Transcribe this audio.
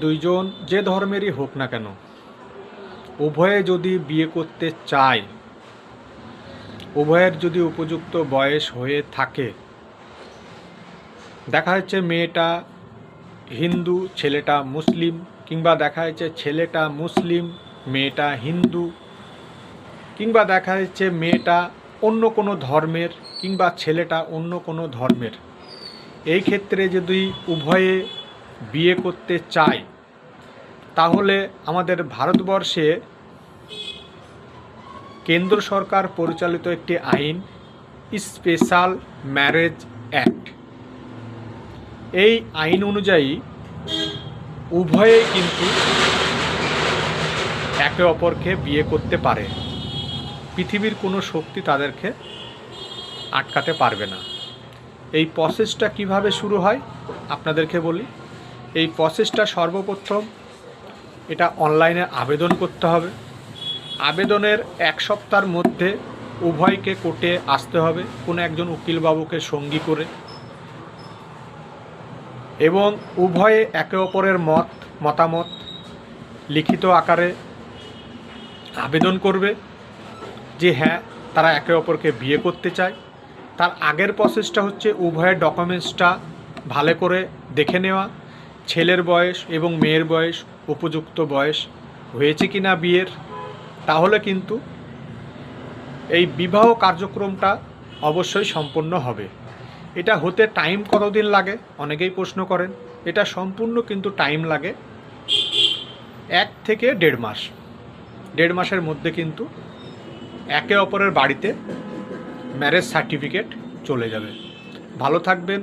দুইজন যে ধর্মেরই হোক না কেন, উভয়ে যদি বিয়ে করতে চায়, উভয়ের যদি উপযুক্ত বয়স হয়ে থাকে, দেখা যাচ্ছে মেয়েটা হিন্দু ছেলেটা মুসলিম, কিংবা দেখা যাচ্ছে ছেলেটা মুসলিম মেয়েটা হিন্দু, কিংবা দেখা যাচ্ছে মেয়েটা অন্য কোনো ধর্মের কিংবা ছেলেটা অন্য কোনো ধর্মের, এই ক্ষেত্রে যদি উভয়ে বিয়ে করতে চায়, তাহলে আমাদের ভারতবর্ষে কেন্দ্র সরকার পরিচালিত একটি আইন, স্পেশাল ম্যারেজ অ্যাক্ট, এই আইন অনুযায়ী উভয়েই কিন্তু একে অপরকে বিয়ে করতে পারে। পৃথিবীর কোনো শক্তি তাদেরকে আটকাতে পারবে না। এই প্রসেসটা কিভাবে শুরু হয় আপনাদেরকে বলি। এই প্রসেসটা সর্বপ্রথম এটা অনলাইনে আবেদন করতে হবে। আবেদনের 1 সপ্তাহের মধ্যে উভয়কে কোর্টে আসতে হবে কোনো একজন উকিলবাবুকে সঙ্গী করে, এবং উভয়ে একে অপরের মতামত লিখিত আকারে আবেদন করবে যে হ্যাঁ তারা একে অপরকে বিয়ে করতে চায়। তার আগের প্রসেসটা হচ্ছে উভয়ের ডকুমেন্টসটা ভালো করে দেখে নেওয়া, ছেলের বয়স এবং মেয়ের বয়স উপযুক্ত বয়স হয়েছে কি না বিয়ের, তাহলে কিন্তু এই বিবাহ কার্যক্রমটা অবশ্যই সম্পন্ন হবে। এটা হতে টাইম কতদিন লাগে অনেকেই প্রশ্ন করেন। এটা সম্পূর্ণ কিন্তু টাইম লাগে 1 থেকে 1.5 মাস। 1.5 মাসের মধ্যে কিন্তু একে অপরের বাড়িতে ম্যারেজ সার্টিফিকেট চলে যাবে। ভালো থাকবেন।